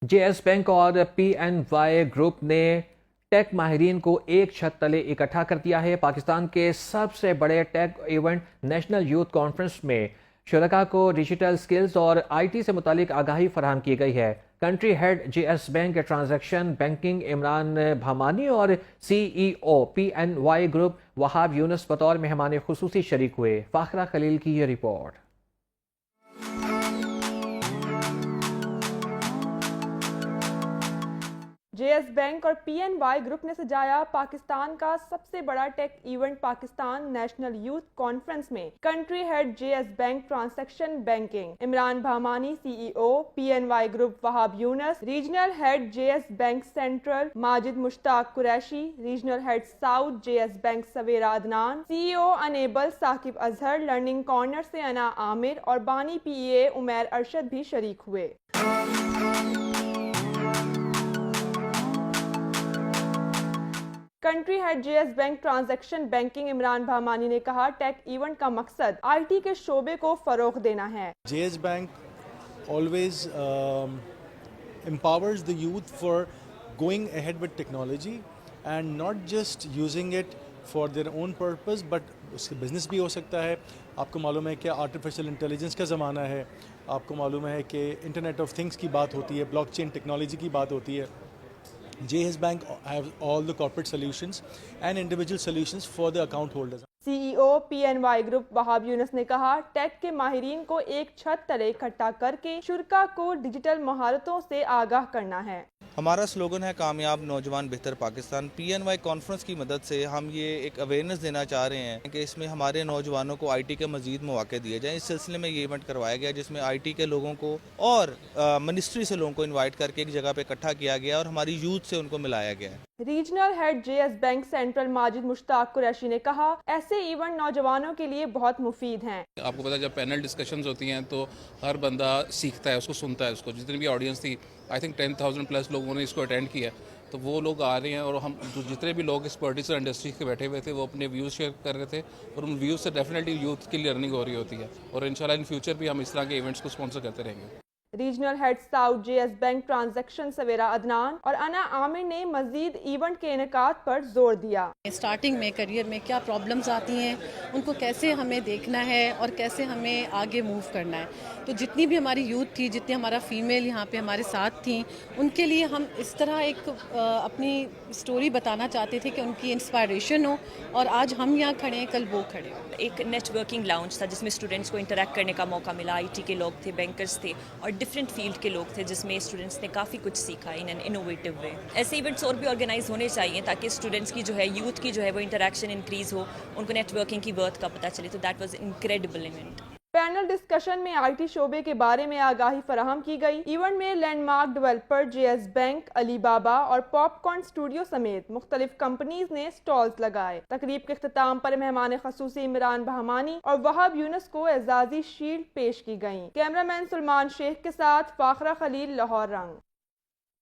جے S bank اور پی N Y group نے ٹیک ماہرین کو ایک چھت تلے اکٹھا کر دیا ہے۔ پاکستان کے سب سے بڑے ٹیک ایونٹ نیشنل یوتھ کانفرنس میں شرکاء کو ڈیجیٹل سکلز اور آئی ٹی سے متعلق آگاہی فراہم کی گئی ہے۔ Country head J S bank transaction banking Imran Bhamani اور C E O P N Y group Wahab Younis بطور مہمان خصوصی شریک ہوئے۔ فاخرہ خلیل کی یہ رپورٹ۔ جے ایس بینک اور پی این وائی گروپ نے سجایا پاکستان کا سب سے بڑا tech event Pakistan national youth conference میں country head J S bank transaction banking Imran Bhamani C E O P N Y group Wahab Younis, regional head J S bank central Majid Mushtaq Qureshi, regional head south J S bank Sawera Adnan, C E O enable Saqib Azhar, learning corner سے انا عامر اور بانی پی اے عمیر ارشد بھی شریک ہوئے۔ Country head J S bank transaction banking Imran Bhamani نے کہا ٹیک event کا مقصد آئی ٹی کے شعبے کو فروغ دینا ہے۔ جے S bank always empowers the youth for going ahead with technology and not just using it for their own purpose but اس کا بزنس بھی ہو سکتا ہے۔ آپ کو معلوم ہے کہ آرٹیفیشل انٹیلیجنس کا زمانہ ہے، آپ کو معلوم ہے کہ انٹرنیٹ آف تھنگس کی بات ہوتی ہے، بلاک چین ٹیکنالوجی کی بات ہوتی ہے۔ جے S bank has all the corporate solutions and individual solutions for the account holders۔ C E O P N Y group Wahab Younis نے کہا ٹیک کے ماہرین کو ایک چھت تلے اکٹھا کر کے شرکاء کو ڈیجیٹل مہارتوں سے آگاہ کرنا ہے۔ ہمارا سلوگن ہے کامیاب نوجوان بہتر پاکستان۔ پی این وائی کانفرنس کی مدد سے ہم یہ ایک اویئرنیس دینا چاہ رہے ہیں کہ اس میں ہمارے نوجوانوں کو آئی ٹی کے مزید مواقع دیے جائیں۔ اس سلسلے میں یہ ایونٹ کروایا گیا جس میں آئی ٹی کے لوگوں کو اور منسٹری سے لوگوں کو انوائٹ کر کے ایک جگہ پہ اکٹھا کیا گیا اور ہماری یوتھ سے ان کو ملایا گیا ہے۔ Regional head J S bank central Majid Mushtaq Qureshi نے کہا ایسے ایونٹ نوجوانوں کے لیے بہت مفید ہیں۔ آپ کو پتا جب پینل ڈسکشنز ہوتی ہیں تو ہر بندہ سیکھتا ہے، اس کو سنتا ہے، اس کو جتنی بھی آڈینس تھی آئی تھنک 10,000 پلس لوگوں نے اس کو اٹینڈ کیا، تو وہ لوگ آ رہے ہیں اور ہم جتنے بھی لوگ اس پرٹیکولر انڈسٹری کے بیٹھے ہوئے تھے وہ اپنے ویوز شیئر کر رہے تھے اور ان ویوز سے ڈیفینیٹلی یوتھ کی لرننگ ہو رہی ہوتی ہے اور انشاءاللہ ان فیوچر بھی ہم اس طرح کے ایونٹس کو اسپانسر کرتے رہیں گے۔ Regional head south J S bank transaction Sawera Adnan اور انا عامر نے مزید ایونٹ کے انعقاد پر زور دیا۔ اسٹارٹنگ میں کریئر میں کیا پرابلمز آتی ہیں، ان کو کیسے ہمیں دیکھنا ہے اور کیسے ہمیں آگے موو کرنا ہے، تو جتنی بھی ہماری یوتھ تھی، جتنی ہمارا فیمیل یہاں پہ ہمارے ساتھ تھیں، ان کے لیے ہم اس طرح ایک اپنی سٹوری بتانا چاہتے تھے کہ ان کی انسپائریشن ہو اور آج ہم یہاں کھڑے ہیں، کل وہ کھڑے ہوں۔ ایک نیٹ ورکنگ لاؤنج تھا جس میں اسٹوڈنٹس کو انٹریکٹ کرنے کا موقع ملا، آئی ٹی کے لوگ تھے، بینکرز تھے اور ڈفرینٹ فیلڈ کے لوگ تھے جس میں اسٹوڈنٹس نے کافی کچھ سیکھا ان این انوویٹیو وے۔ ایسے ایونٹس اور بھی آرگنائز ہونے چاہیے تاکہ اسٹوڈنٹس کی جو ہے، یوتھ کی جو ہے وہ انٹریکشن انکریز ہو، ان کو نیٹ ورکنگ کی ورتھ کا پتہ چلے، تو that was incredible event. Panel discussion میں آئی ٹی شعبے کے بارے میں آگاہی فراہم کی گئی۔ ایونٹ میں landmark developer J S bank, Alibaba اور پاپ کارن اسٹوڈیو سمیت مختلف کمپنیز نے سٹالز لگائے۔ تقریب کے اختتام پر مہمان خصوصی عمران بھامانی اور وہاب یونس کو اعزازی شیلڈ پیش کی گئیں۔ کیمرہ مین سلمان شیخ کے ساتھ فاخرہ خلیل، لاہور رنگ۔